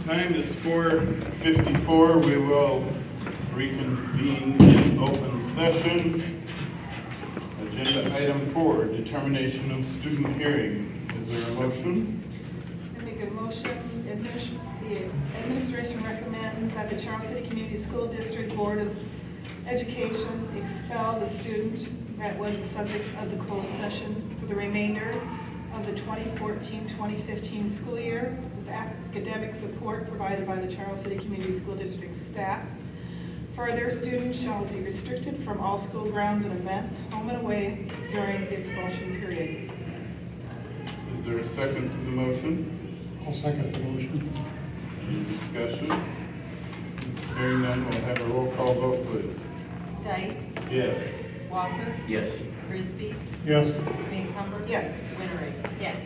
time is 4:54. We will reconvene in open session. Agenda item 4, determination of student hearing. Is there a motion? I make a motion. The administration recommends that the Charles City Community School District Board of Education expel the student that was the subject of the closed session for the remainder of the 2014-2015 school year with academic support provided by the Charles City Community School District staff. Further, students shall be restricted from all school grounds and events, home and away, during the expulsion period. Is there a second to the motion? I'll second the motion. Any discussion? Hearing none, we'll have a roll call vote, please. Dyke. Yes. Walker. Yes. Frisbee. Yes. Maycumber. Yes. Winterick. Yes.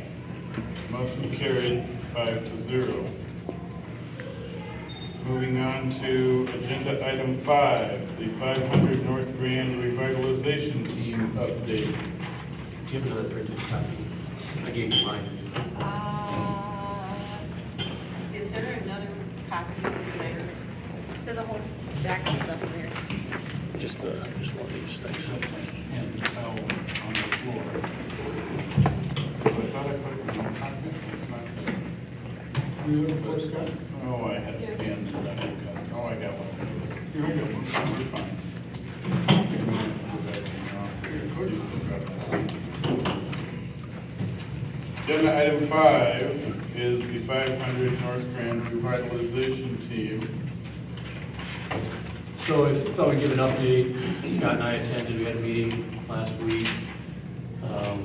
Motion carried 5-0. Moving on to agenda item 5, the 500 North Grand Revitalization Team update. Do you have another printed copy? I gave you mine. Is there another copy later? There's a whole stack of stuff in there. Just one of these things. And towel on the floor. I thought I put it in my pocket. It's not there. You looking for Scott? Oh, I had it in and I didn't cut it. Oh, I got one. You're good. You're fine. Agenda item 5 is the 500 North Grand Revitalization Team. So I thought we'd give an update. Scott and I attended, we had a meeting last week. I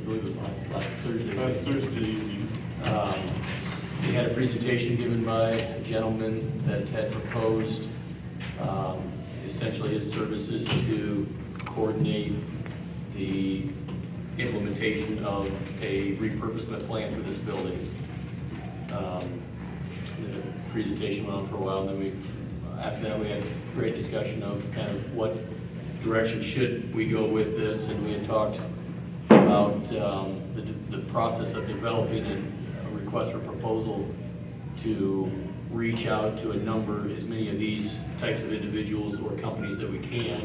believe it was last Thursday. Last Thursday evening. We had a presentation given by a gentleman that had proposed essentially his services to coordinate the implementation of a repurposement plan for this building. The presentation went on for a while, and then after that we had a great discussion of kind of what direction should we go with this, and we had talked about the process of developing a request for proposal to reach out to as many of these types of individuals or companies that we can,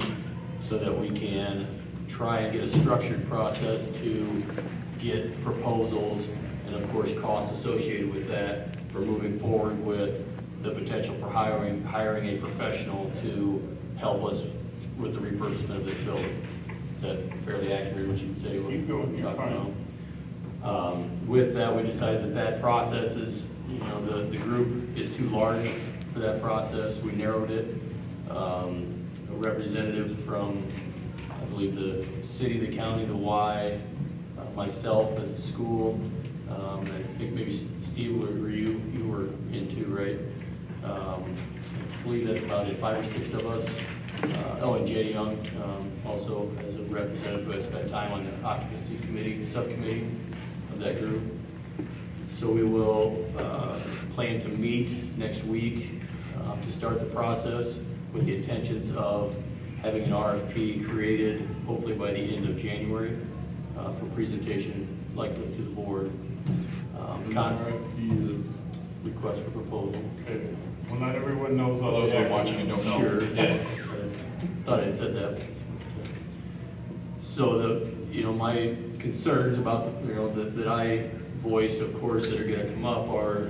so that we can try and get a structured process to get proposals and of course costs associated with that for moving forward with the potential for hiring a professional to help us with the repurposement of this building. Is that fairly accurate, what you would say? Keep going, you're fine. With that, we decided that process is, the group is too large for that process. We narrowed it. A representative from, I believe, the city, the county, the Y, myself as a school, I think maybe Steve, you were into, right? I believe that's about it, 5 or 6 of us. And Jay Young, also as a representative who has spent time on the occupancy committee, subcommittee of that group. So we will plan to meet next week to start the process with the intentions of having an RFP created hopefully by the end of January for presentation likely to the board. RFP is, Request for proposal. okay. Well, not everyone knows all Those those who are watching and don't know. Sure, yeah. Thought I had said that. So my concerns about, that I voiced, of course, that are gonna come up are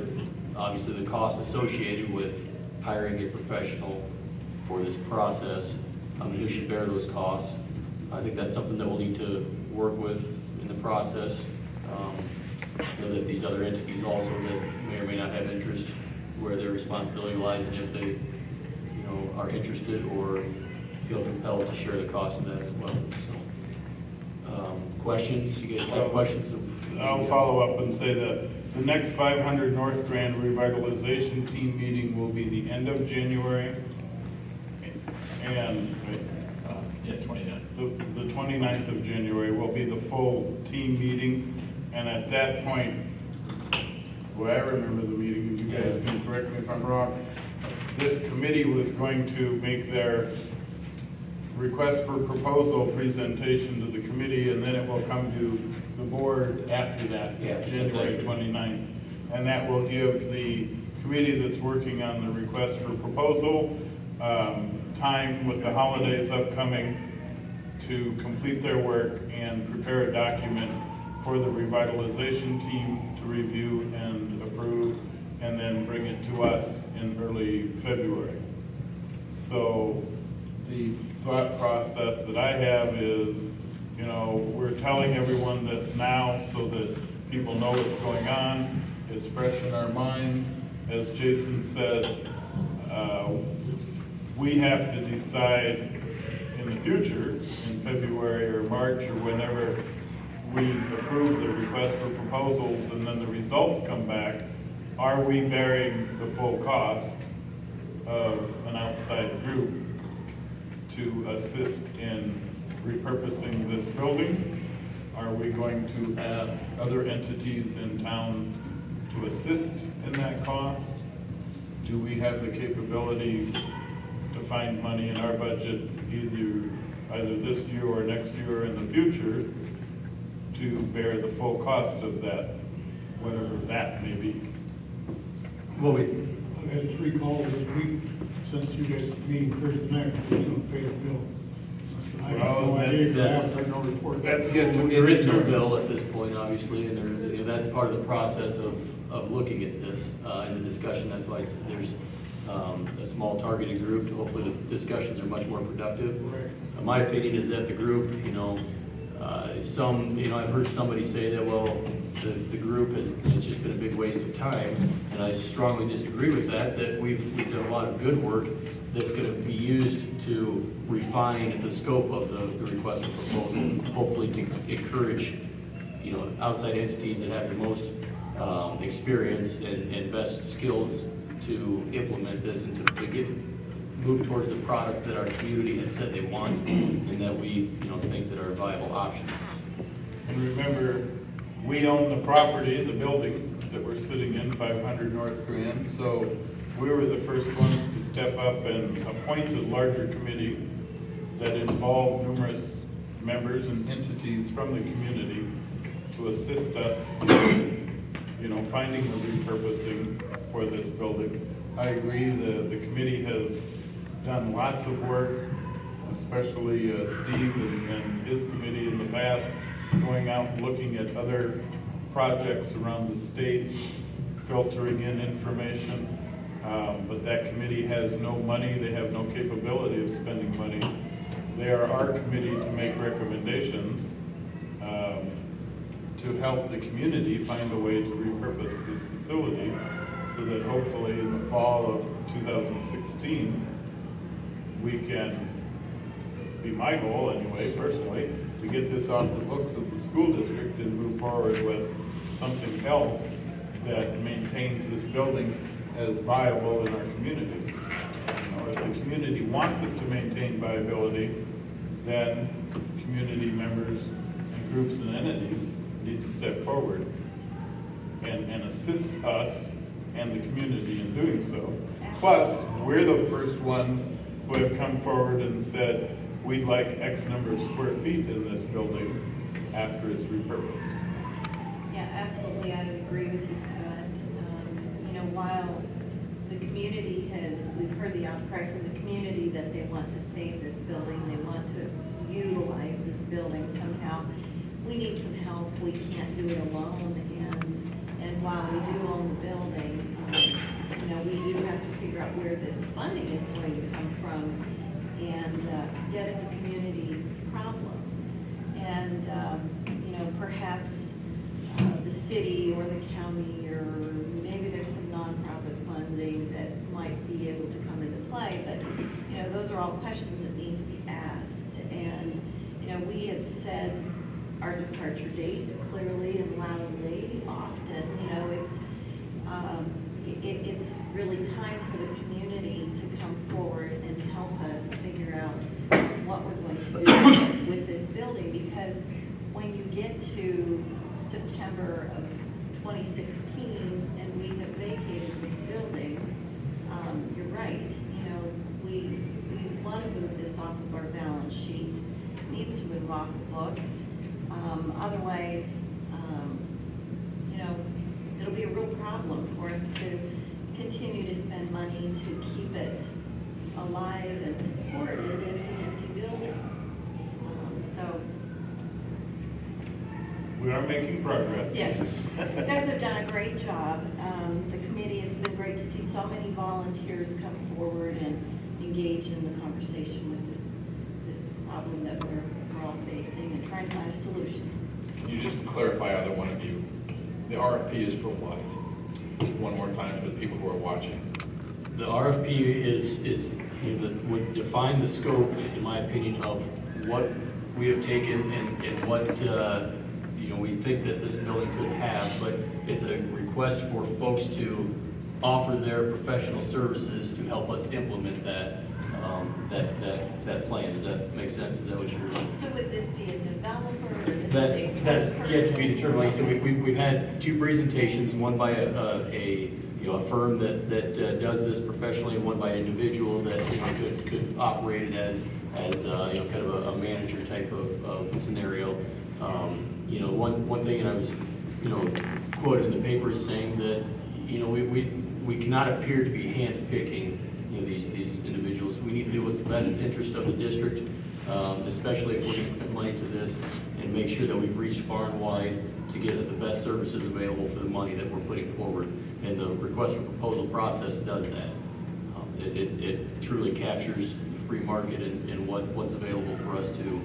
obviously the cost associated with hiring a professional for this process. Who should bear those costs? I think that's something that we'll need to work with in the process. That these other entities also that may or may not have interest, where their responsibility lies, and if they, are interested or feel compelled to share the cost of that as well. So, questions? You guys have questions? I'll follow up and say that the next 500 North Grand Revitalization Team meeting will be the end of January. And Yeah, 29. the 29th of January will be the full team meeting. And at that point, I remember the meeting, and you guys can correct me if I'm wrong, this committee was going to make their request for proposal presentation to the committee, and then it will come to the board after that, Yeah, January that's 29th. and that will give the committee that's working on the request for proposal time with the holidays upcoming to complete their work and prepare a document for the revitalization team to review and approve, and then bring it to us in early February. So the thought process that I have is, you know, we're telling everyone this now so that people know what's going on. It's fresh in our minds. As Jason said, we have to decide in the future, in February or March or whenever we approve the request for proposals and then the results come back, are we bearing the full cost of an outside group to assist in repurposing this building? Are we going to ask other entities in town to assist in that cost? Do we have the capability to find money in our budget either this year or next year or in the future to bear the full cost of that, whatever that may be? Well, I've had 3 calls this week since you guys meeting Thursday night, there's no paid a bill. I have no Well, idea, that's- I have no report. That's yet to be there is no determined. bill at this point, obviously, and there, you know, that's part of the process of looking at this in the discussion. That's why there's a small targeted group to hopefully the discussions are much more productive. Right. My opinion is that the group, you know, I've heard somebody say that, well, the group has just been a big waste of time, and I strongly disagree with that we've done a lot of good work that's gonna be used to refine the scope of the request for proposal, hopefully to encourage, you know, outside entities that have the most experience and best skills to implement this and to move towards the product that our community has said they want and that we, you know, think that are viable options. And remember, we own the property, the building that we're sitting in, 500 North Grand, so we were the first ones to step up and appoint a larger committee that involved numerous members and entities from the community to assist us in, you know, finding the repurposing for this building. I agree, the committee has done lots of work, especially Steve and his committee in the past, going out and looking at other projects around the state, filtering in information. But that committee has no money, they have no capability of spending money. They are our committee to make recommendations to help the community find a way to repurpose this facility so that hopefully in the fall of 2016, we can, be my goal anyway, personally, to get this off the books of the school district and move forward with something else that maintains this building as viable in our community. You know, if the community wants it to maintain viability, then community members and groups and entities need to step forward and assist us and the community in doing so. Plus, we're the first ones who have come forward and said, we'd like X number of square feet in this building after it's repurposed. Yeah, absolutely, I agree with you, Scott. You know, while the community we've heard the outcry from the community that they want to save this building, they want to utilize this building somehow. We need some help, we can't do it alone, and while we do own the building, you know, we do have to figure out where this funding is going to come from, and yet it's a community problem. And, you know, perhaps the city or the county, or maybe there's some nonprofit funding that might be able to come into play, but, you know, those are all questions that need to be asked. And, you know, we have said our departure date clearly and loudly often. You know, it's really time for the community to come forward and help us figure out what we're going to do with this building, because when you get to September of 2016 and we have vacated this building, you're right, you know, we want to move this off of our balance sheet. It needs to move off the books. Otherwise, you know, it'll be a real problem to keep it alive and supported as an empty building. So, We are making progress. yes, you guys have done a great job. The committee, it's been great to see so many volunteers come forward and engage in the conversation with this problem that we're all facing and trying to find a solution. Can you just clarify, either one of you, the RFP is for what? One more time for the people who are watching. The RFP is, would define the scope, in my opinion, of what we have taken and what, we think that this building could have, but it's a request for folks to offer their professional services to help us implement that plan. Does that make sense? Is that what you're? So would this be a developer or this is That's a yet to be person? determined. Like I said, we've had two presentations, one by a firm that does this professionally, and one by an individual that could operate it as kind of a manager type of scenario. One thing, and I was quoted in the paper saying that we cannot appear to be handpicking these individuals. We need to do what's the best interest of the district, especially if we're going to put money to this, and make sure that we've reached far and wide to get the best services available for the money that we're putting forward. And the request for proposal process does that. It truly captures the free market and what's available for us to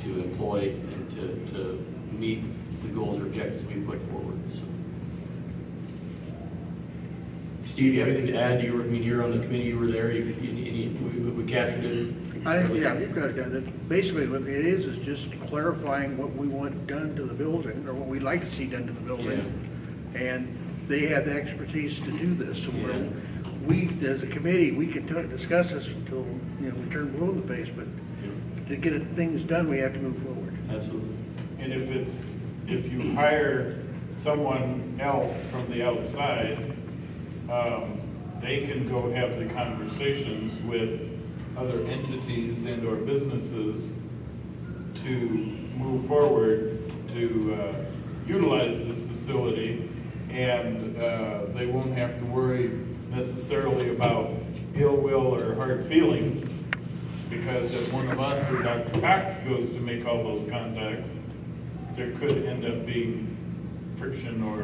employ and to meet the goals or objectives we put forward. So. Steve, you have anything to add? You're on the committee, you were there, we captured it? Yeah, you've got it. Basically, what it is just clarifying what we want done to the building, or what we'd like to see done to the building. And they have the expertise to do this. So Yeah. we, as a committee, we can discuss this until, we turn blue in the face, but to get things done, we have to move forward. Absolutely. And if you hire someone else from the outside, they can go have the conversations with other entities and or businesses to move forward to utilize this facility, and they won't have to worry necessarily about ill will or hard feelings, because if one of us or Dr. Cox goes to make all those contacts, there could end up being friction or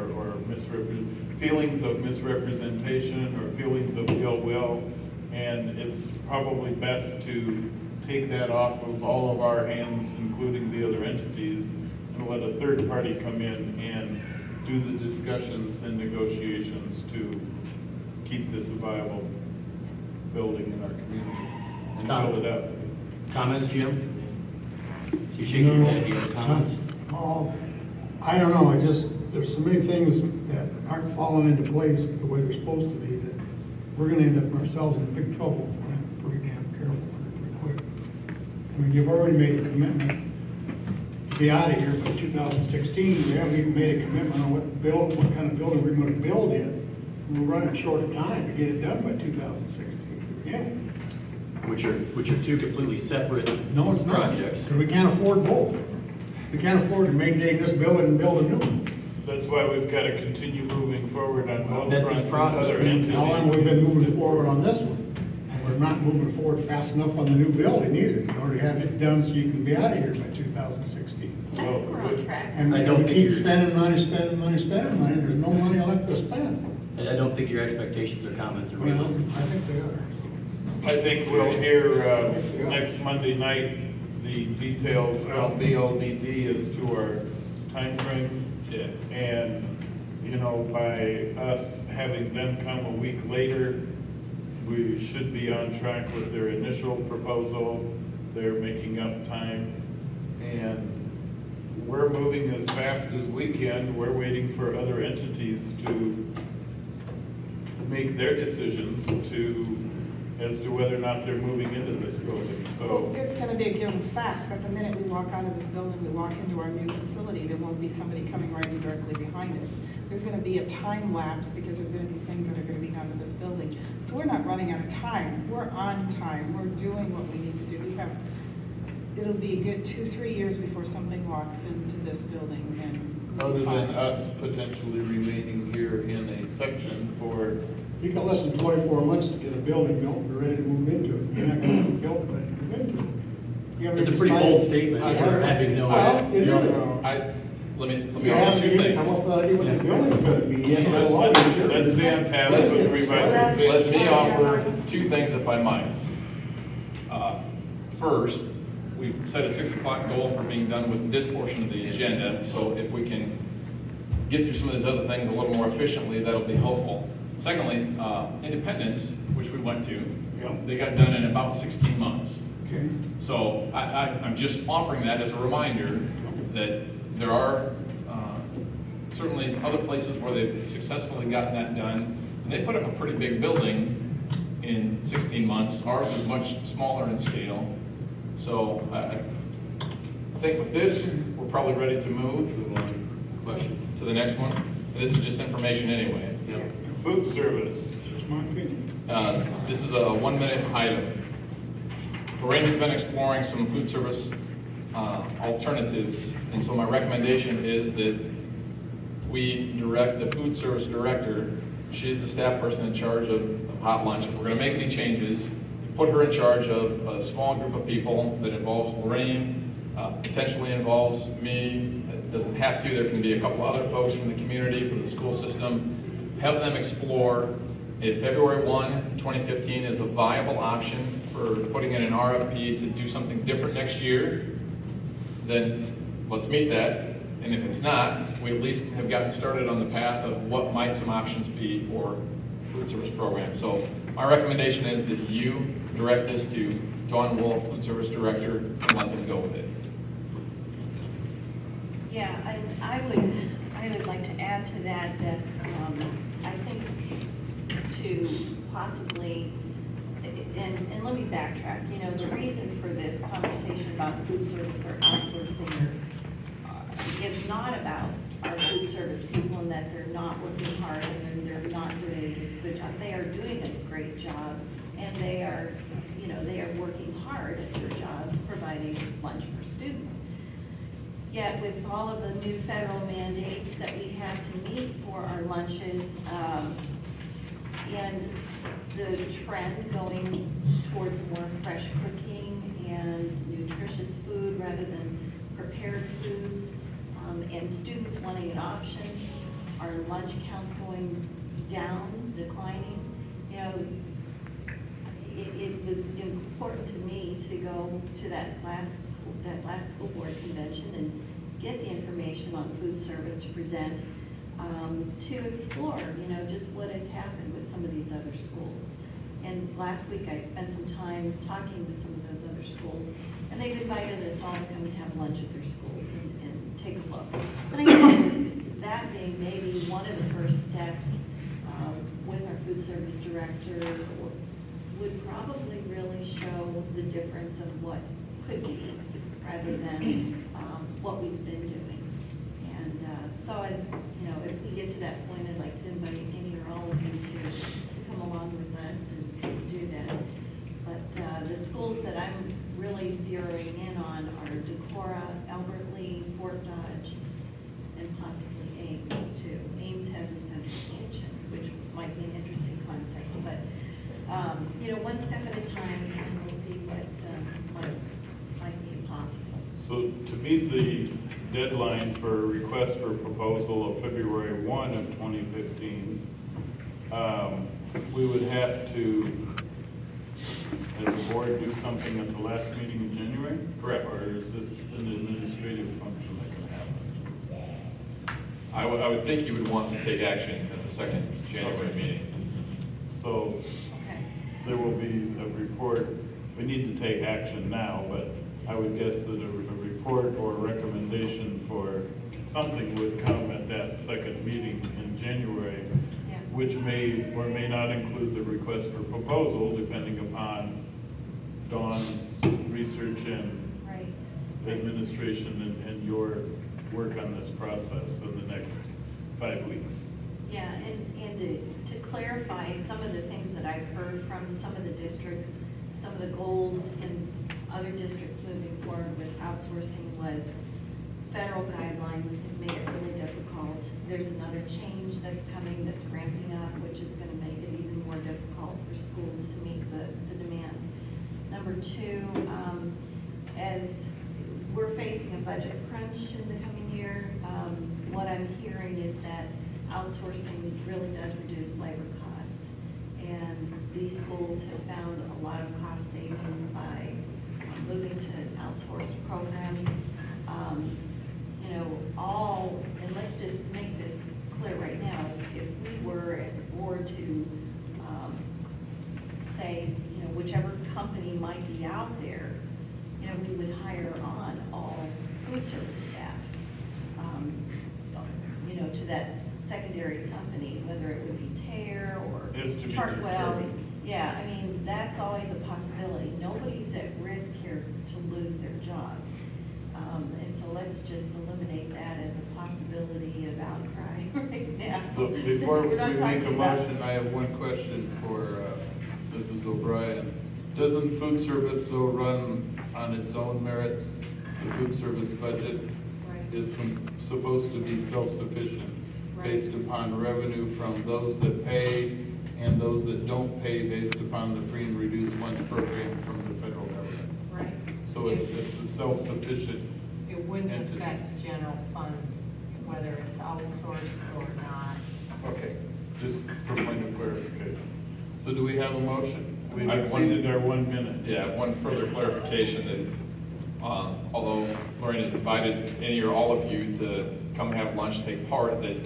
feelings of misrepresentation or feelings of ill will, and it's probably best to take that off of all of our hands, including the other entities, and let a third party come in and do the discussions and negotiations to keep this a viable building in our community and fill it up. Comments, Jim? You shaking your head, do you have comments? Oh, I don't know, there's so many things that aren't falling into place the way they're supposed to be, that we're gonna end up ourselves in big trouble if we're not pretty damn careful pretty quick. I mean, you've already made a commitment to be out of here by 2016. We haven't even made a commitment on what kind of building we're gonna build yet. We're running short of time to get it done by 2016. Yeah. Which are two completely separate No, it's not, projects. because we can't afford both. We can't afford to maintain this building and build a new one. That's why we've got to continue moving forward on both That's fronts this and process. other entities. How long we've been moving forward on this one? And we're not moving forward fast enough on the new building either. You already have it done so you can be out of here by 2016. I think we're on track. And I don't we think keep you're- spending money, there's no money left to spend. I don't think your expectations or comments are Well, realistic. I think they are. I think we'll hear next Monday night the details from BLDD as to our timeframe. Yeah. And, by us having them come a week later, we should be on track with their initial proposal. They're making up time. And we're moving as fast as we can. We're waiting for other entities to make their decisions as to whether or not they're moving into this building. Well, So it's gonna be a given fact that the minute we walk out of this building, we walk into our new facility, there won't be somebody coming right in directly behind us. There's gonna be a time lapse because there's gonna be things that are gonna be done in this building. So we're not running out of time, we're on time, we're doing what we need to do. It'll be a good 2-3 years before something walks into this building and. other than us potentially remaining here in a section for You got less than 24 months to get a building built and ready to move into it. You're not gonna build it, but move into it. You haven't It's a even pretty decided- bold statement I for haven't- having no- Well, it no- is. Let me You offer haven't two even things. come up with an idea what the building's gonna be yet, let alone Let's materials. stay on task with the revitalization. Let me offer two things if I might. First, we've set a 6 o'clock goal for being done with this portion of the agenda, so if we can get through some of these other things a little more efficiently, that'll be helpful. Secondly, Independence, which we went to, Yep. they got done in about 16 months. Okay. So I'm just offering that as a reminder that there are certainly other places where they've successfully gotten that done. And they put up a pretty big building in 16 months. Ours is much smaller in scale. So I think with this, we're probably ready to move to the next one. And this is just information anyway. Food service. Just my opinion. This is a 1-minute item. Lorraine has been exploring some food service alternatives, and so my recommendation is that we direct the food service director, she's the staff person in charge of hot lunch. If we're gonna make any changes, put her in charge of a small group of people that involves Lorraine, potentially involves me. It doesn't have to, there can be a couple other folks from the community, from the school system. Have them explore if February 1, 2015 is a viable option for putting in an RFP to do something different next year, then let's meet that. And if it's not, we at least have gotten started on the path of what might some options be for food service programs. So my recommendation is that you direct this to Dawn Wolf, food service director, and let them go with it. Yeah, I would like to add to that, I think to possibly, and let me backtrack, the reason for this conversation about food service or outsourcing is not about our food service people and that they're not working hard and they're not doing a good job. They are doing a great job, and they are working hard at their jobs, providing lunch for students. Yet with all of the new federal mandates that we have to meet for our lunches, and the trend going towards more fresh cooking and nutritious food rather than prepared foods, and students wanting an option, our lunch counts going down, declining, it was important to me to go to that last school board convention and get the information on food service to present, to explore, just what has happened with some of these other schools. And last week I spent some time talking with some of those other schools, and they've invited us all to come and have lunch at their schools and take a look. And I think that being maybe one of the first steps with our food service director would probably really show the difference of what could be rather than what we've been doing. And so, if we get to that point, I'd like to invite any or all of you to come along with us and do that. But the schools that I'm really zeroing in on are Decorah, Albert Lee, Fort Dodge, and possibly Ames too. Ames has a central kitchen, which might be an interesting concept, but one step at a time, and we'll see what might be possible. So to meet the deadline for request for proposal of February 1 of 2015, we would have to, as a board, do something at the last meeting in January? Correct. Or is this an administrative function that can happen? I would think you would want to take action at the second January meeting. So Okay. there will be a report. We need to take action now, but I would guess that a report or recommendation for something would come at that second meeting in January, Yeah. which may or may not include the request for proposal, depending upon Dawn's research and Right. administration and your work on this process in the next 5 weeks. Yeah, and to clarify some of the things that I've heard from some of the districts, some of the goals in other districts moving forward with outsourcing was federal guidelines have made it really difficult. There's another change that's coming that's ramping up, which is going to make it even more difficult for schools to meet the demand. Number two, as we're facing a budget crunch in the coming year, what I'm hearing is that outsourcing really does reduce labor costs. And these schools have found a lot of cost savings by moving to an outsourced program. You know, and let's just make this clear right now, if we were as a board to say, you know, whichever company might be out there, you know, we would hire on all food service staff, you know, to that secondary company, whether it would be Tear or Is to be Chartwell's. determined. Yeah, I mean, that's always a possibility. Nobody's at risk here to lose their jobs. And so let's just eliminate that as a possibility of outcry right now. So before we We're not make a talking about- motion, I have one question for Mrs. O'Brien. Doesn't food service though run on its own merits? The food service budget Right. is supposed to be self-sufficient Right. based upon revenue from those that pay and those that don't pay based upon the free and reduced lunch program from the federal government. Right. So it's a self-sufficient. It wouldn't entity. affect general fund, whether it's outsourced or not. Okay, just for point of clarification. So do we have a motion? We've I have one- exceeded our 1 minute. Yeah, one further clarification that, although Lorraine has invited any or all of you to come have lunch, take part, that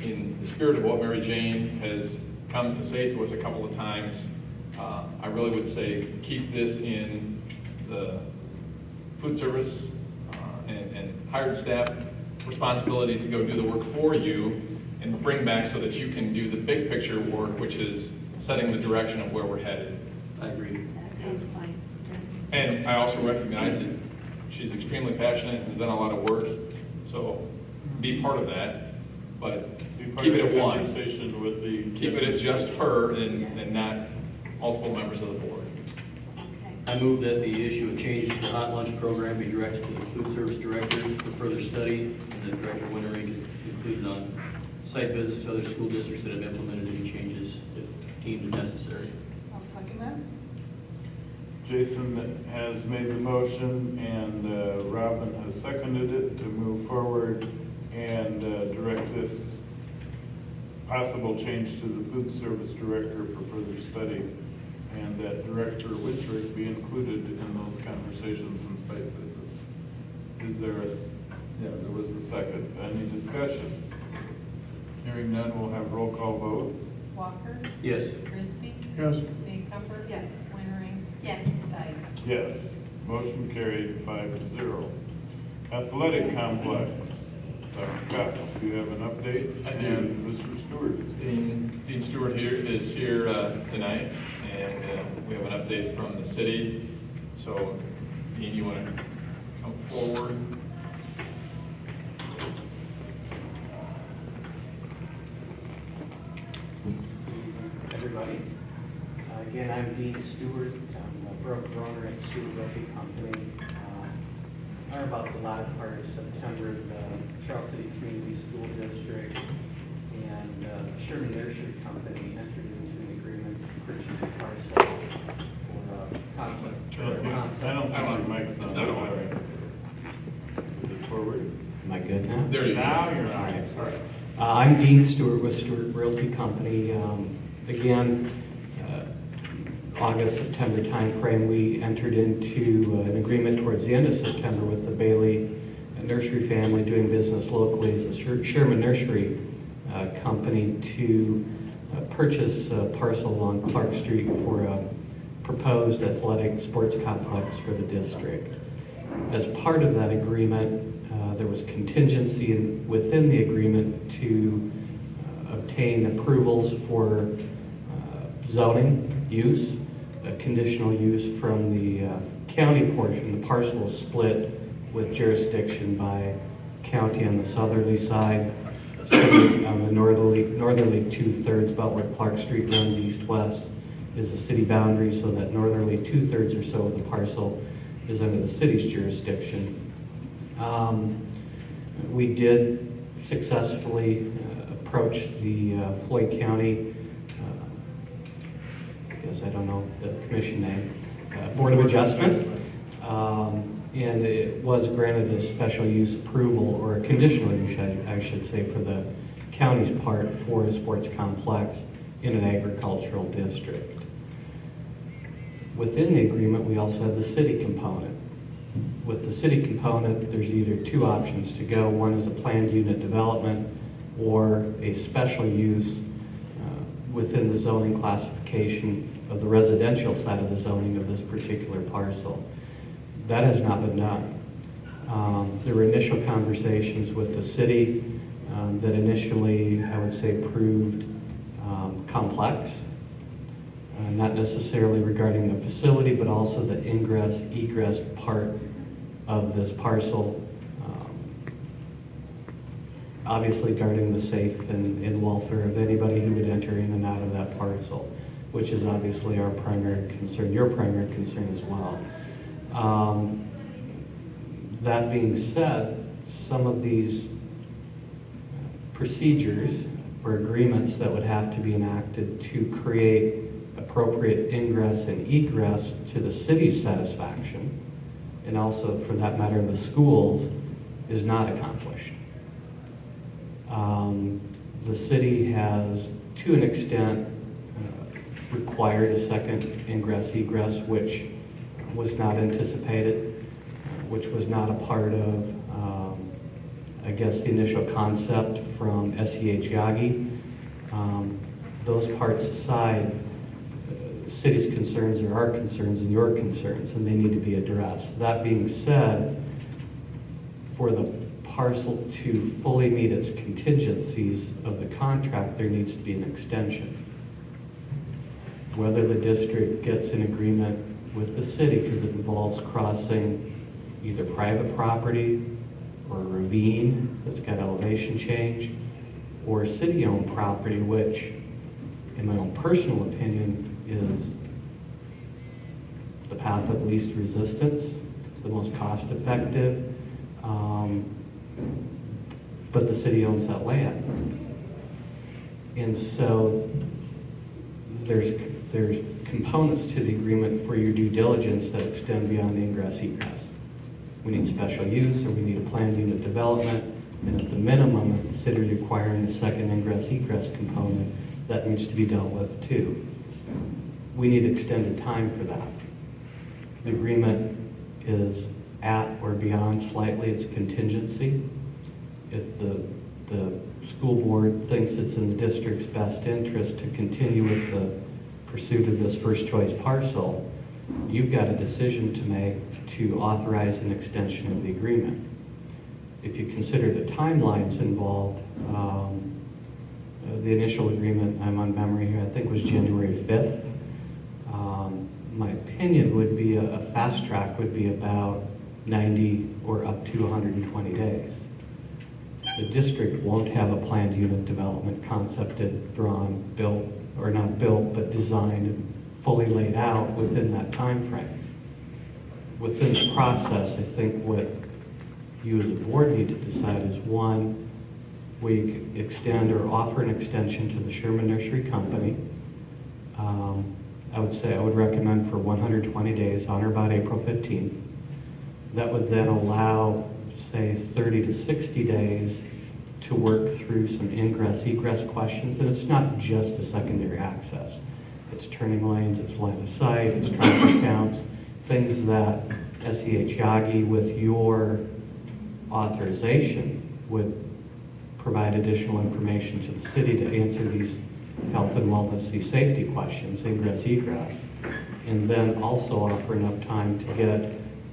in the spirit of what Mary Jane has come to say to us a couple of times, I really would say keep this in the food service and hired staff responsibility to go do the work for you and bring back so that you can do the big picture work, which is setting the direction of where we're headed. I agree. That sounds fine. And I also recognize that she's extremely passionate, has done a lot of work, so be part of that, but Be part keep it of at the one. Conversation with the. Keep it at just her and not multiple members of the board. Okay. I move that the issue of changes to the hot lunch program be directed to the food service director for further study, and that Director Wintering is included on site visits to other school districts that have implemented any changes if deemed necessary. I'll second that. Jason has made the motion and Robin has seconded it to move forward and direct this possible change to the food service director for further study. And that Director Wittrick be included in those conversations and site visits. Is there yeah, there was a second. Any discussion? Hearing none, we'll have roll call vote. Walker, Yes. Frisbee, Yes, Bakehofer. Yes. Wintering, Yes. Dyke. Yes, motion carried 5-0. Athletic complex, Dr. Cox, you have an update? I do. And Mr. Stewart. Dean Stewart is here tonight, and we have an update from the city. So, Dean, you want to come forward? Everybody. Again, I'm Dean Stewart. I'm a broker owner at Stewart Realty Company. Learned about the latter part of September, the Charles City Community School District and Sherman Nursery Company entered into an agreement to purchase a parcel for conflict. I don't think your mic's It's on, not sorry. Is it forward? Am I good now? There you go. Now you're All on, right. sorry. I'm Dean Stewart with Stewart Realty Company. Again, August, September timeframe, we entered into an agreement towards the end of September with the Bailey Nursery family doing business locally as a Sherman Nursery company to purchase a parcel along Clark Street for a proposed athletic sports complex for the district. As part of that agreement, there was contingency within the agreement to obtain approvals for zoning use, conditional use from the county portion. The parcel is split with jurisdiction by county on the southerly side, city on the northerly 2/3, about where Clark Street runs east-west, is a city boundary, so that northerly 2/3 or so of the parcel is under the city's jurisdiction. We did successfully approach the Floyd County guess I don't know the commission name, Board of Adjustment. And it was granted a special use approval, or a conditional use, I should say, for the county's part for a sports complex in an agricultural district. Within the agreement, we also have the city component. With the city component, there's either two options to go. One is a planned unit development or a special use within the zoning classification of the residential side of the zoning of this particular parcel. That has not been done. There were initial conversations with the city that initially, I would say, proved complex, not necessarily regarding the facility, but also the ingress, egress part of this parcel, obviously guarding the safe and welfare of anybody who would enter in and out of that parcel, which is obviously our primary concern, your primary concern as well. That being said, some of these procedures or agreements that would have to be enacted to create appropriate ingress and egress to the city's satisfaction, and also for that matter the schools, is not accomplished. The city has, to an extent, required a second ingress egress, which was not anticipated, which was not a part of, I guess, the initial concept from SEH Yagi. Those parts aside, the city's concerns are our concerns and your concerns, and they need to be addressed. That being said, for the parcel to fully meet its contingencies of the contract, there needs to be an extension. Whether the district gets an agreement with the city, because it involves crossing either private property or a ravine that's got elevation change, or city-owned property, which, in my own personal opinion, is the path of least resistance, the most cost-effective, but the city owns that land. And so there's components to the agreement for your due diligence that extend beyond ingress egress. We need special use, or we need a planned unit development, and at the minimum, if the city is requiring a second ingress egress component, that needs to be dealt with too. We need extended time for that. The agreement is at or beyond slightly its contingency. If the school board thinks it's in the district's best interest to continue with the pursuit of this first choice parcel, you've got a decision to make to authorize an extension of the agreement. If you consider the timelines involved, the initial agreement, I'm on memory here, I think was January 5th. My opinion would be a fast track would be about 90 or up to 120 days. The district won't have a planned unit development concepted, drawn, built, or not built, but designed and fully laid out within that time frame. Within the process, I think what you as a board need to decide is, one, we extend or offer an extension to the Sherman Nursery Company. I would say I would recommend for 120 days on or about April 15th. That would then allow, say, 30 to 60 days to work through some ingress egress questions. And it's not just a secondary access. It's turning lanes, it's line of sight, it's traffic counts, things that SEH Yagi, with your authorization, would provide additional information to the city to answer these health and wellness, these safety questions, ingress egress, and then also offer enough time to get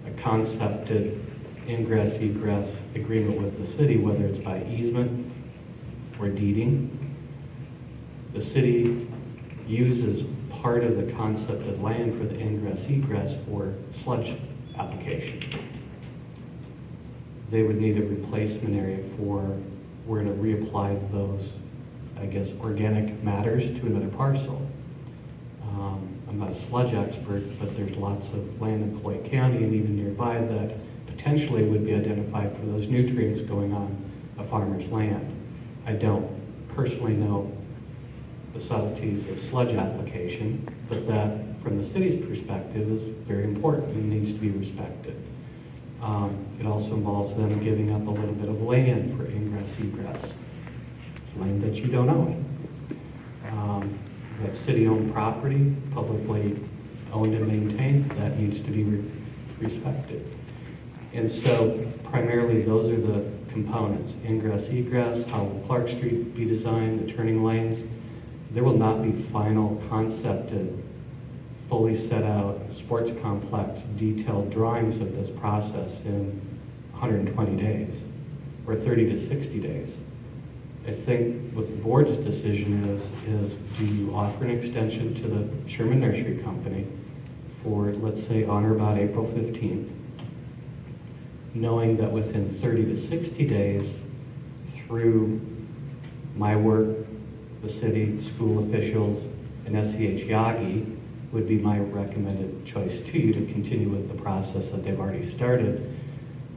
a concepted ingress egress agreement with the city, whether it's by easement or deeding. The city uses part of the concepted land for the ingress egress for sludge application. They would need a replacement area for where to reapply those, I guess, organic matters to another parcel. I'm not a sludge expert, but there's lots of land in Coit County and even nearby that potentially would be identified for those nutrients going on a farmer's land. I don't personally know the subtleties of sludge application, but that, from the city's perspective, is very important and needs to be respected. It also involves them giving up a little bit of land for ingress, egress, land that you don't own. That's city-owned property, publicly owned and maintained, that needs to be respected. And so primarily those are the components: ingress, egress, how will Clark Street be designed, the turning lanes. There will not be final concepted, fully set out sports complex detailed drawings of this process in 120 days or 30 to 60 days. I think what the board's decision is do you offer an extension to the Sherman Nursery Company for, let's say, on or about April 15th, knowing that within 30 to 60 days, through my work, the city, school officials, and SEH Yagi would be my recommended choice to you to continue with the process that they've already started,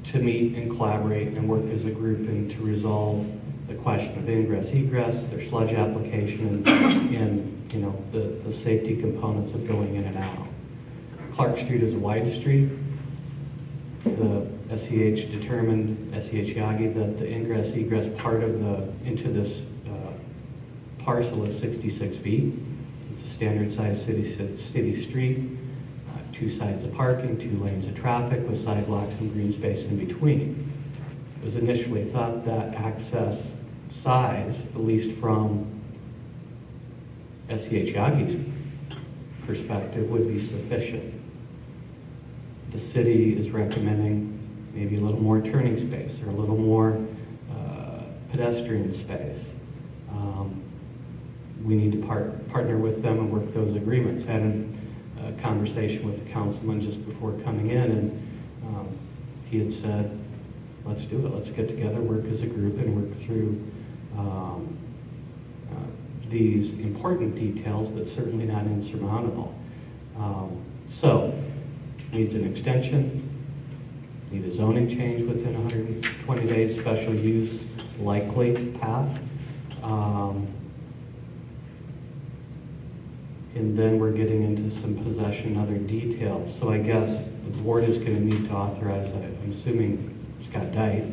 to meet and collaborate and work as a group and to resolve the question of ingress, egress, their sludge application, and you know, the safety components of going in and out. Clark Street is a wide street. The SEH determined, SEH Yagi, that the ingress, egress part of into this parcel is 66 feet. It's a standard size city street, 2 sides of parking, 2 lanes of traffic with sidewalks and green space in between. It was initially thought that access size, at least from SEH Yagi's perspective, would be sufficient. The city is recommending maybe a little more turning space or a little more pedestrian space. We need to partner with them and work those agreements. Had a conversation with the councilman just before coming in, and he had said, let's do it. Let's get together, work as a group, and work through these important details, but certainly not insurmountable. So, needs an extension, need a zoning change within 120 days, special use likely path. And then we're getting into some possession and other details. So I guess the board is going to need to authorize, I'm assuming Scott Dyke,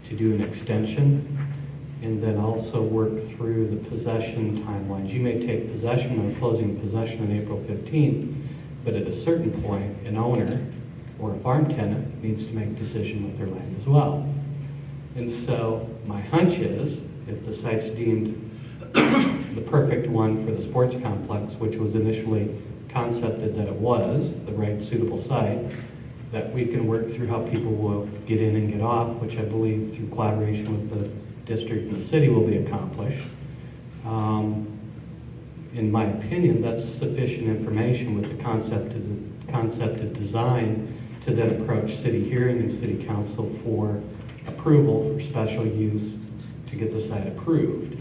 to do an extension, and then also work through the possession timelines. You may take possession or closing possession on April 15th, but at a certain point, an owner or a farm tenant needs to make a decision with their land as well. And so my hunch is, if the site's deemed the perfect one for the sports complex, which was initially concepted that it was the right suitable site, that we can work through how people will get in and get off, which I believe through collaboration with the district and the city will be accomplished. In my opinion, that's sufficient information with the concepted design to then approach city hearing and city council for approval for special use to get the site approved.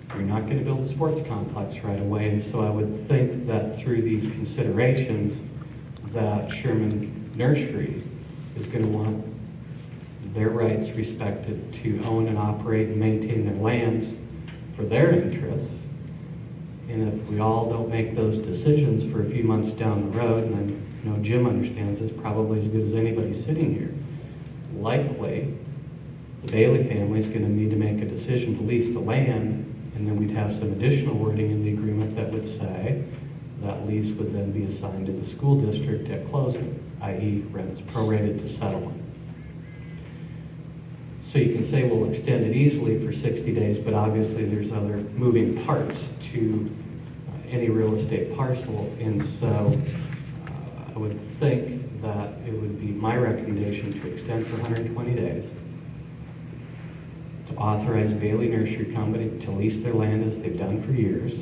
You're not going to build a sports complex right away, and so I would think that through these considerations that Sherman Nursery is going to want their rights respected to own and operate and maintain their lands for their interests. And if we all don't make those decisions for a few months down the road, and I know Jim understands this probably as good as anybody sitting here, likely the Bailey family is going to need to make a decision to lease the land, and then we'd have some additional wording in the agreement that would say that lease would then be assigned to the school district at closing, i.e. rents prorated to settlement. So you can say we'll extend it easily for 60 days, but obviously there's other moving parts to any real estate parcel, and so I would think that it would be my recommendation to extend for 120 days, to authorize Bailey Nursery Company to lease their land as they've done for years,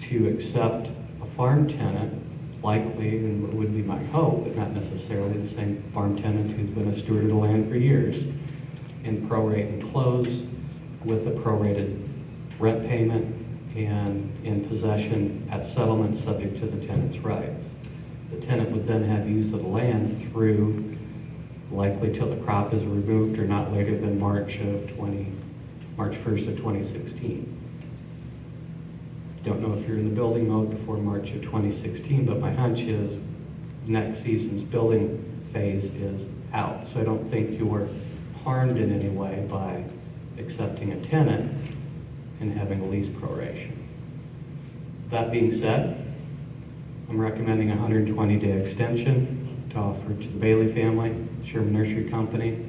to accept a farm tenant, likely, and what would be my hope, but not necessarily the same farm tenant who's been a steward of the land for years, and prorate and close with a prorated rent payment and in possession at settlement subject to the tenant's rights. The tenant would then have use of the land through likely till the crop is removed or not later than March of 20 March 1st of 2016. Don't know if you're in the building mode before March of 2016, but my hunch is next season's building phase is out. So I don't think you were harmed in any way by accepting a tenant and having a lease proration. That being said, I'm recommending a 120-day extension to offer to the Bailey family, Sherman Nursery Company,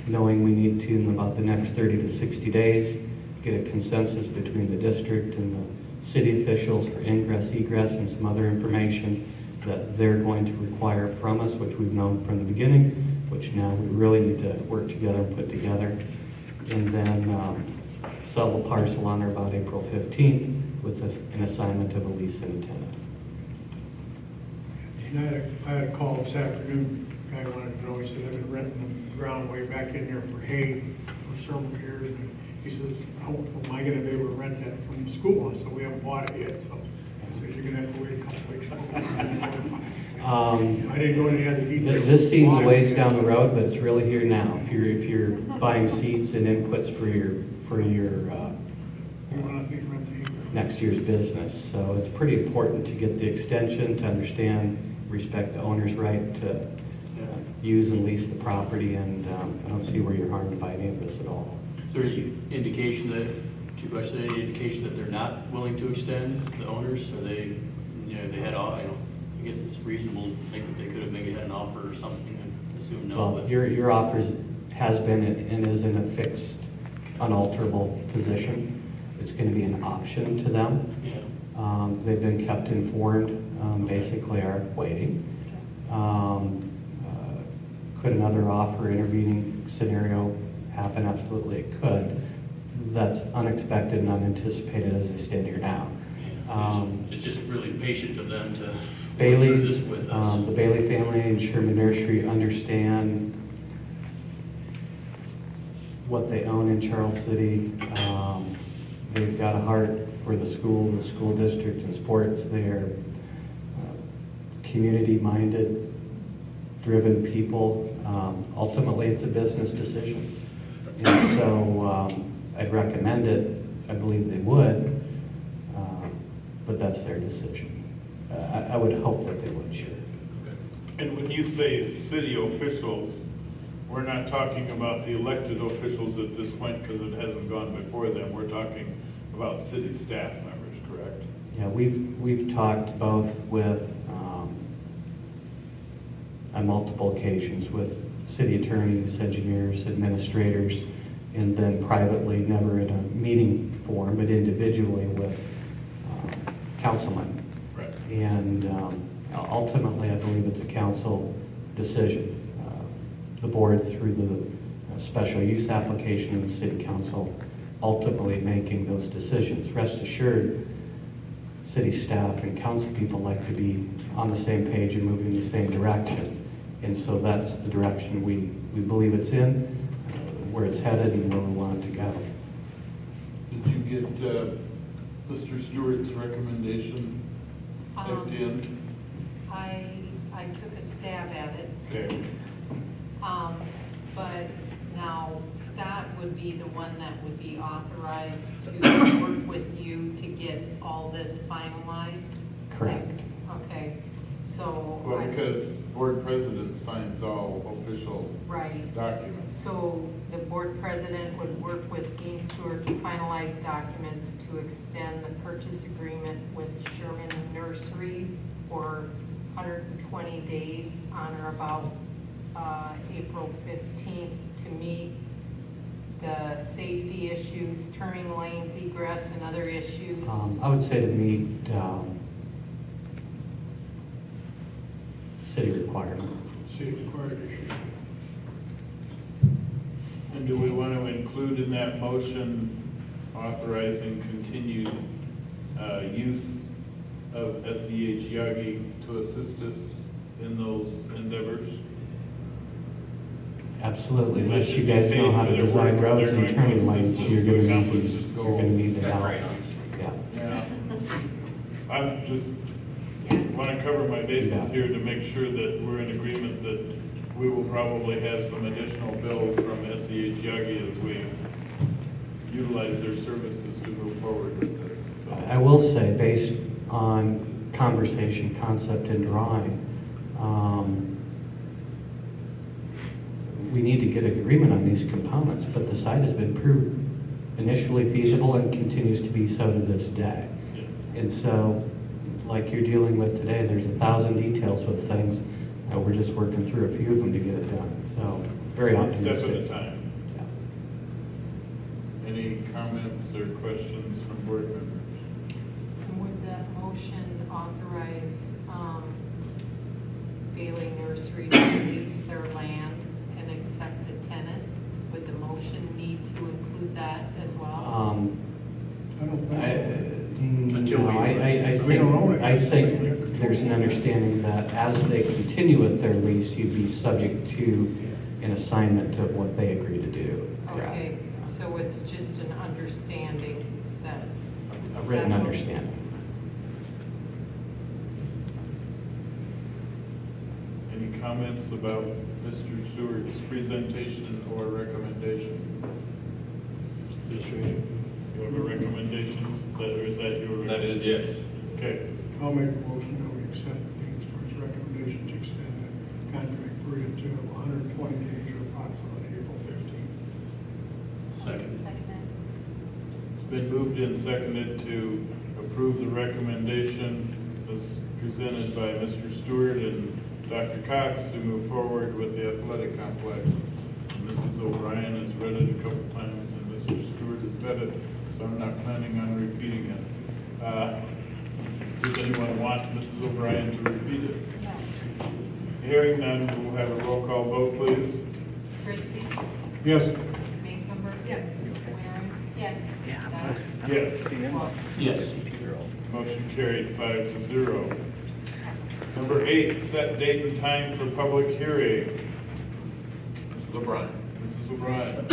knowing we need to, in about the next 30 to 60 days, get a consensus between the district and the city officials for ingress, egress, and some other information that they're going to require from us, which we've known from the beginning, which now we really need to work together and put together. And then sell the parcel on or about April 15th with an assignment of a lease and a tenant. And I had a call this afternoon, guy wanted to know, he said, I've been renting the ground way back in there for hay for several years, and he says, how am I gonna be able to rent that from the school? I said, we haven't bought it yet, so I said, you're gonna have to wait a couple weeks. I didn't go into the details. This seems a ways down the road, but it's really here now. If you're buying seeds and inputs for your We want to rent the acre. next year's business, so it's pretty important to get the extension, to understand, respect the owner's right to use and lease the property, and I don't see where you're harmed by any of this at all. Is there any indication that, two questions, any indication that they're not willing to extend, the owners? Or they, they had, I guess it's reasonable, they could have maybe had an offer or something, and assume no, Well, but. your offer has been and is in a fixed, unalterable position. It's going to be an option to them. Yeah. They've been kept informed, basically are waiting. Could another offer intervening scenario happen? Absolutely it could. That's unexpected and unanticipated as they stand here now. It's just really patient of them to work through Bailey's, this with us. the Bailey family and Sherman Nursery understand what they own in Charles City. They've got a heart for the school district, and sports. They're community-minded, driven people. Ultimately, it's a business decision. And so I'd recommend it. I believe they would, but that's their decision. I would hope that they would, sure. And when you say city officials, we're not talking about the elected officials at this point because it hasn't gone before them. We're talking about city staff members, correct? Yeah, we've talked both with, on multiple occasions, with city attorneys, engineers, administrators, and then privately, never in a meeting form, but individually with councilmen. Right. And ultimately, I believe it's a council decision. The board, through the special use application, and the city council ultimately making those decisions. Rest assured, city staff and council people like to be on the same page and moving in the same direction. And so that's the direction we believe it's in, where it's headed, and where we want it to go. Did you get Mr. Stewart's recommendation at the end? I took a stab at it, Okay. but now Scott would be the one that would be authorized to work with you to get all this finalized? Correct. Okay, so. Well, because board president signs all official Right. documents. So the board president would work with Dean Stewart to finalize documents to extend the purchase agreement with Sherman Nursery for 120 days on or about April 15th to meet the safety issues, turning lanes, egress, and other issues. I would say to meet city requirement. City required. And do we want to include in that motion authorizing continued use of SEH Yagi to assist us in those endeavors? Absolutely, unless you guys know how to design roads and turning lanes, you're gonna need the help. Right on. Yeah. Yeah. I just want to cover my bases Yeah. here to make sure that we're in agreement that we will probably have some additional bills from SEH Yagi as we utilize their services to move forward with this. So, I will say, based on conversation, concept, and drawing, we need to get agreement on these components, but the site has been proved initially feasible and continues to be so to this day. yes. And so, like you're dealing with today, there's 1,000 details with things. We're just working through a few of them to get it done. So, very One step optimistic. at a time. Yeah. Any comments or questions from board members? Would that motion authorize Bailey Nursery to lease their land and accept a tenant? Would the motion need to include that as well? I don't think so. Until we- We don't own it. I think there's an understanding that as they continue with their lease, you'd be subject to an assignment of what they agree to do. Okay, so it's just an understanding that. A written understanding. Any comments about Mr. Stewart's presentation or recommendation? Administration, you have a recommendation, or is that your? That is, yes. Okay, I'll make a motion that we accept Dean Stewart's recommendation to extend the contract period to 120 days or approximately April 15th. Second. it's been moved and seconded to approve the recommendation as presented by Mr. Stewart and Dr. Cox to move forward with the athletic complex. And Mrs. O'Brien has read it a couple times, and Mr. Stewart has said it, so I'm not planning on repeating it. Does anyone want Mrs. O'Brien to repeat it? No. Hearing none, we'll have a roll call vote, please. Christie? Yes. Maycumber? Yes. Waring? Yes. Dye? Yes. Walker? Yes. Motion carried 5-0. Number 8, set date and time for public hearing. Mrs. O'Brien. Mrs. O'Brien.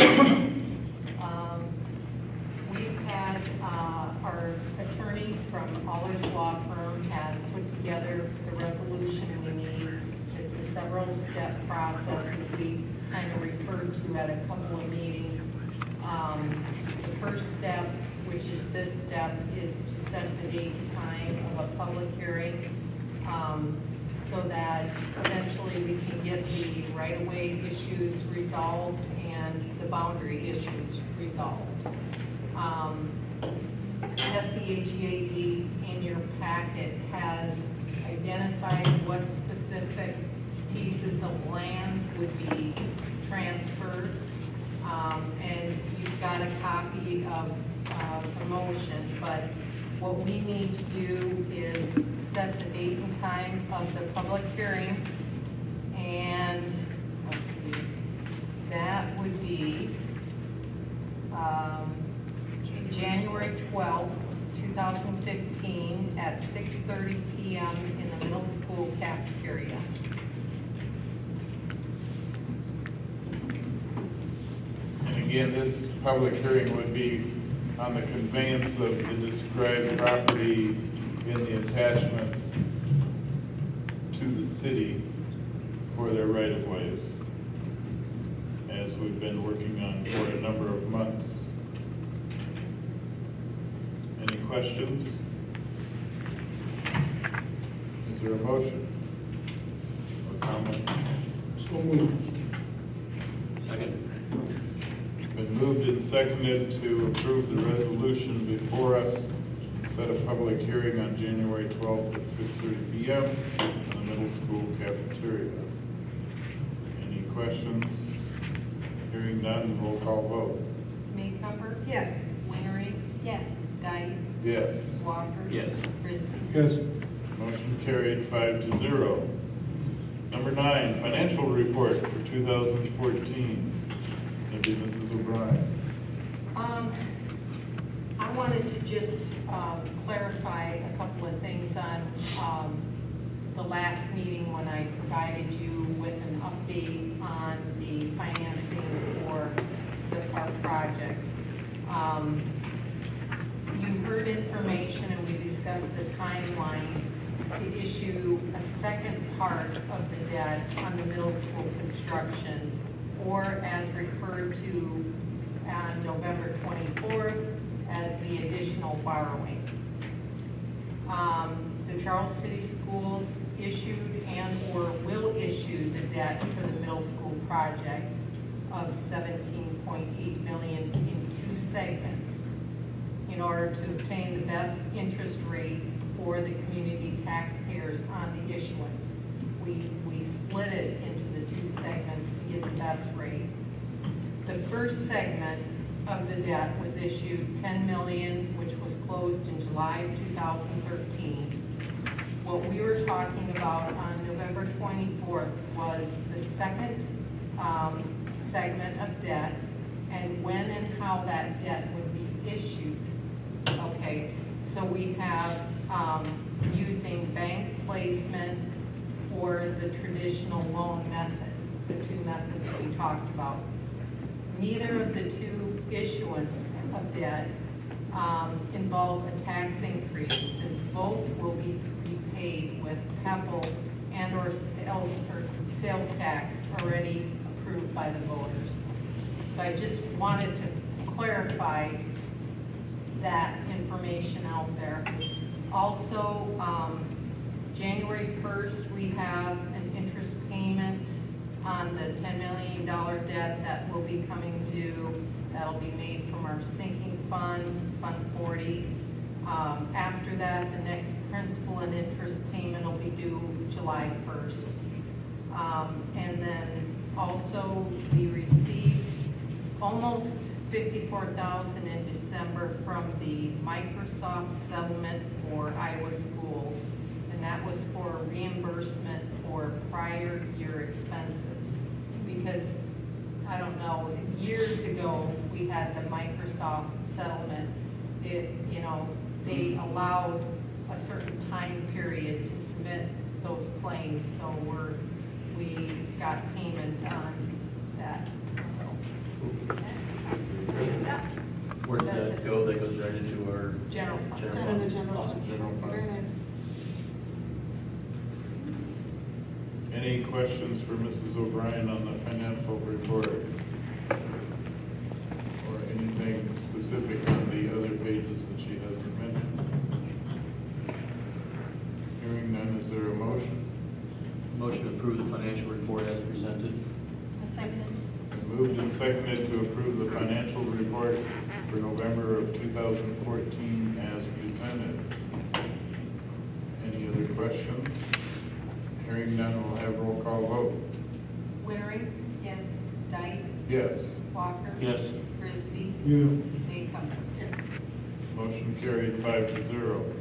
We've had, our attorney from Allers Law Firm has put together the resolution we need. It's a several-step process, as we kind of referred to at a couple of meetings. The first step, which is this step, is to set the date and time of a public hearing, so that eventually we can get the right-of-way issues resolved and the boundary issues resolved. SCHEAD in your packet has identified what specific pieces of land would be transferred, and you've got a copy of the motion, but what we need to do is set the date and time of the public hearing, and, let's see, that would be January 12th, 2015, at 6:30 PM in the middle school cafeteria. And again, this public hearing would be on the conveyance of the described property in the attachments to the city for their right-of-ways, as we've been working on for a number of months. Any questions? Is there a motion or comment? So moved. Second. Been moved and seconded to approve the resolution before us, set a public hearing on January 12th at 6:30 PM in the middle school cafeteria. Any questions? Hearing none, roll call vote. Maycumber? Yes. Waring? Yes. Dye? Yes. Walker? Yes. Frisbee? Yes. Motion carried 5-0. Number 9, financial report for 2014. Maybe Mrs. O'Brien. I wanted to just clarify a couple of things on the last meeting when I provided you with an update on the financing for our project. You heard information and we discussed the timeline to issue a second part of the debt on the middle school construction, or as referred to on November 24th as the additional borrowing. The Charles City Schools issued and/or will issue the debt for the middle school project of $17.8 million in 2 segments in order to obtain the best interest rate for the community taxpayers on the issuance. We split it into the 2 segments to get the best rate. The first segment of the debt was issued $10 million, which was closed in July of 2013. What we were talking about on November 24th was the second segment of debt and when and how that debt would be issued. Okay, so we have using bank placement or the traditional loan method, the 2 methods we talked about. Neither of the 2 issuance of debt involve a tax increase, since both will be paid with PEPAL and or sales tax already approved by the voters. So I just wanted to clarify that information out there. Also, January 1st, we have an interest payment on the $10 million debt that will be coming due. That'll be made from our sinking fund, Fund 40. After that, the next principal and interest payment will be due July 1st. And then also we received almost $54,000 in December from the Microsoft settlement for Iowa schools. And that was for reimbursement for prior year expenses. Because, I don't know, years ago, we had the Microsoft settlement. They allowed a certain time period to submit those claims, so we got payment on that, so. Where does that go? That goes right into our General fund. general Down in the fund. general Awesome, general fund. Very nice. Any questions for Mrs. O'Brien on the financial report? Or anything specific on the other pages that she hasn't mentioned? Hearing none, is there a motion? Motion to approve the financial report as presented. A second. Been moved and seconded to approve the financial report for November of 2014 as presented. Any other questions? Hearing none, we'll have roll call vote. Wittering? Yes. Dyke? Yes. Walker? Yes. Frisbee? You, Maycumber? Yes. Motion carried 5-0.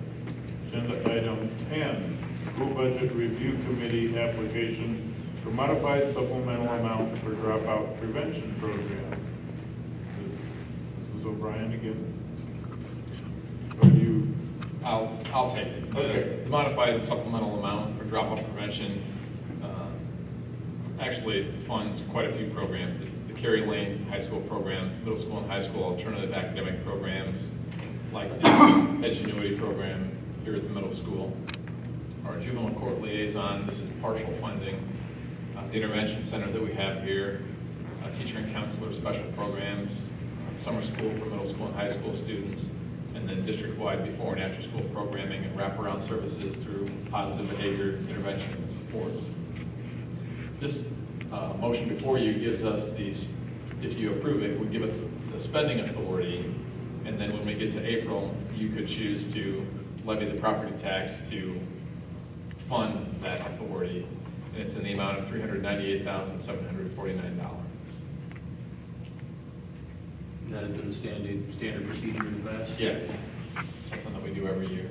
Agenda item 10, School Budget Review Committee application for modified supplemental amount for dropout prevention program. This is Mrs. O'Brien again. Or do you? I'll take it. Okay. The modified supplemental amount for dropout prevention actually funds quite a few programs. The Kerry Lane High School program, middle school and high school alternative academic programs, like the Edgenuity program here at the middle school. Our juvenile court liaison, this is partial funding. The intervention center that we have here, teacher and counselor special programs, summer school for middle school and high school students, and then district-wide before and after school programming and wraparound services through positive behavior interventions and supports. This motion before you gives us these, if you approve it, would give us the spending authority, and then when we get to April, you could choose to levy the property tax to fund that authority, and it's in the amount of $398,749. That has been the standard procedure in the past? Yes, something that we do every year.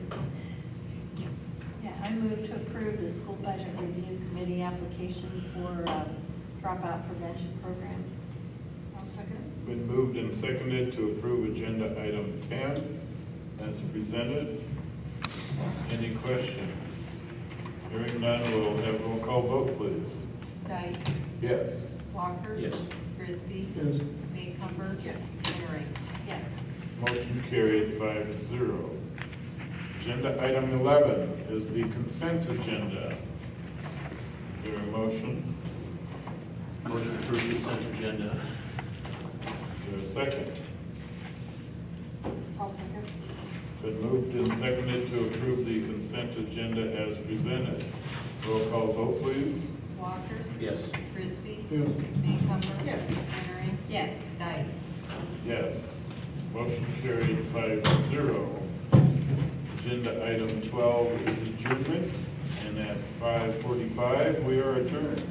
Yeah, I move to approve the school budget review committee application for dropout prevention programs. I'll second. Been moved and seconded to approve agenda item 10 as presented. Any questions? Hearing none, we'll have roll call vote, please. Dyke? Yes. Walker? Yes. Frisbee? yes, Maycumber? Yes. Wittering? Yes. Motion carried 5-0. Agenda item 11 is the consent agenda. Is there a motion? Motion to approve the consent agenda. there a second? I'll second. Been moved and seconded to approve the consent agenda as presented. Roll call vote, please. Walker. Yes. Frisbee. Yes. Baker. Yes. Henry. Yes. Dyke. Yes. Motion carried 5-0. Agenda item 12 is adjournment, and at 5:45, we are adjourned.